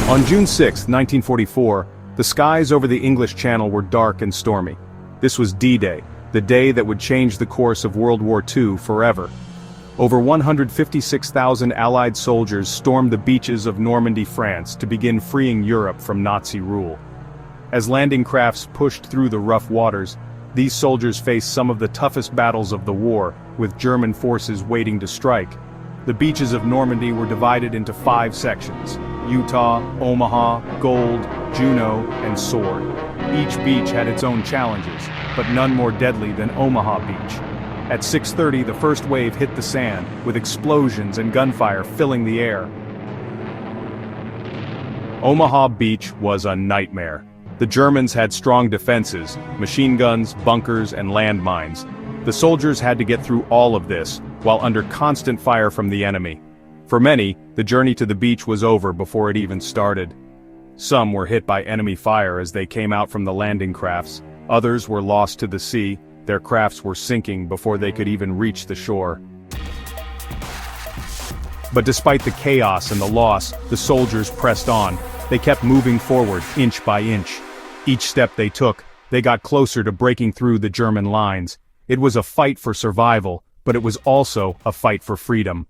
On June 6, 1944, the skies over the English Channel were dark and stormy. This was D-Day, the day that would change the course of World War II forever. Over 156,000 Allied soldiers stormed the beaches of Normandy, France, to begin freeing Europe from Nazi rule. As landing crafts pushed through the rough waters, these soldiers faced some of the toughest battles of the war, with German forces waiting to strike. The beaches of Normandy were divided into 5 sections: Utah, Omaha, Gold, Juno, and Sword. Each beach had its own challenges, but none more deadly than Omaha Beach. At 6:30, the first wave hit the sand, with explosions and gunfire filling the air. Omaha Beach was a nightmare. The Germans had strong defenses, machine guns, bunkers, and landmines. The soldiers had to get through all of this, while under constant fire from the enemy. For many, the journey to the beach was over before it even started. Some were hit by enemy fire as they came out from the landing crafts. Others were lost to the sea. Their crafts were sinking before they could even reach the shore. But despite the chaos and the loss, the soldiers pressed on. They kept moving forward, inch by inch. Each step they took, they got closer to breaking through the German lines. It was a fight for survival, but it was also a fight for freedom.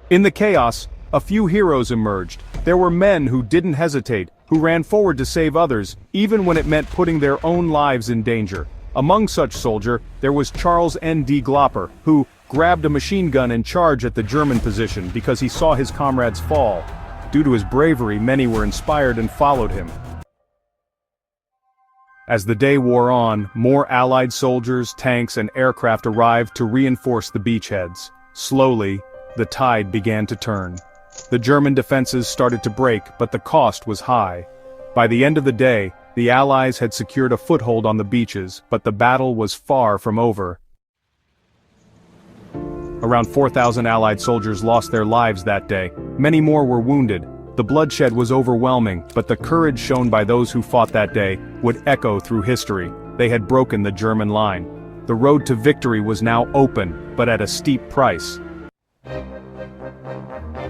In the chaos, a few heroes emerged. There were men who didn't hesitate, who ran forward to save others, even when it meant putting their own lives in danger. Among such soldiers, there was Charles N.D. Glopper, who grabbed a machine gun and charged at the German position because he saw his comrades fall. Due to his bravery, many were inspired and followed him. As the day wore on, more Allied soldiers, tanks, and aircraft arrived to reinforce the beachheads. Slowly, the tide began to turn. The German defenses started to break, but the cost was high. By the end of the day, the Allies had secured a foothold on the beaches, but the battle was far from over. Around 4,000 Allied soldiers lost their lives that day. Many more were wounded. The bloodshed was overwhelming, but the courage shown by those who fought that day would echo through history. They had broken the German line. The road to victory was now open, but at a steep price.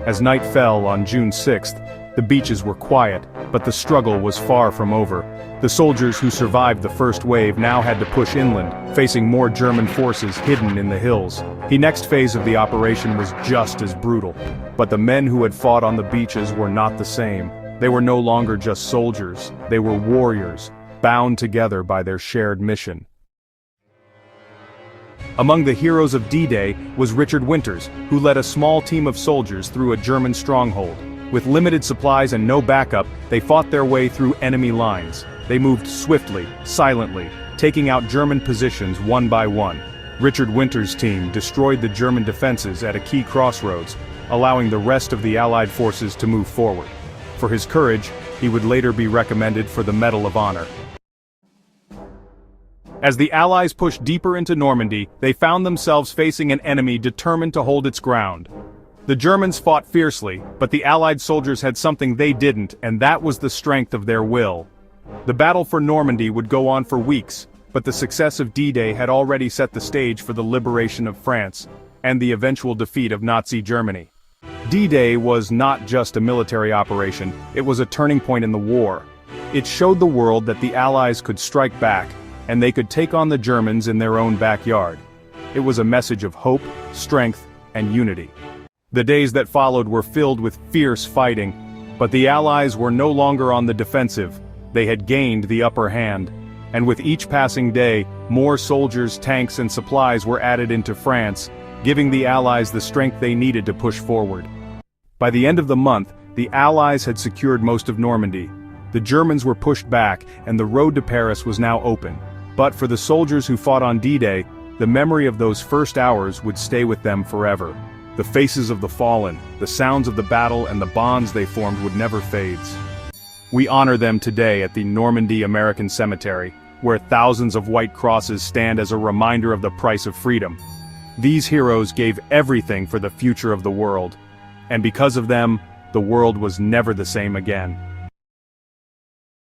As night fell on June 6th, the beaches were quiet, but the struggle was far from over. The soldiers who survived the first wave now had to push inland, facing more German forces hidden in the hills. The next phase of the operation was just as brutal. But the men who had fought on the beaches were not the same. They were no longer just soldiers, they were warriors, bound together by their shared mission. Among the heroes of D-Day was Richard Winters, who led a small team of soldiers through a German stronghold. With limited supplies and no backup, they fought their way through enemy lines. They moved swiftly, silently, taking out German positions one by one. Richard Winters' team destroyed the German defenses at a key crossroads, allowing the rest of the Allied forces to move forward. For his courage, he would later be recommended for the Medal of Honor. As the Allies pushed deeper into Normandy, they found themselves facing an enemy determined to hold its ground. The Germans fought fiercely, but the Allied soldiers had something they didn't, and that was the strength of their will. The battle for Normandy would go on for weeks, but the success of D-Day had already set the stage for the liberation of France, and the eventual defeat of Nazi Germany. D-Day was not just a military operation, it was a turning point in the war. It showed the world that the Allies could strike back, and they could take on the Germans in their own backyard. It was a message of hope, strength, and unity. The days that followed were filled with fierce fighting, but the Allies were no longer on the defensive. They had gained the upper hand, and with each passing day, more soldiers, tanks, and supplies were added into France, giving the Allies the strength they needed to push forward. By the end of the month, the Allies had secured most of Normandy. The Germans were pushed back, and the road to Paris was now open. But for the soldiers who fought on D-Day, the memory of those first hours would stay with them forever. The faces of the fallen, the sounds of the battle, and the bonds they formed would never fade. We honor them today at the Normandy American Cemetery, where thousands of white crosses stand as a reminder of the price of freedom. These heroes gave everything for the future of the world, and because of them, the world was never the same again.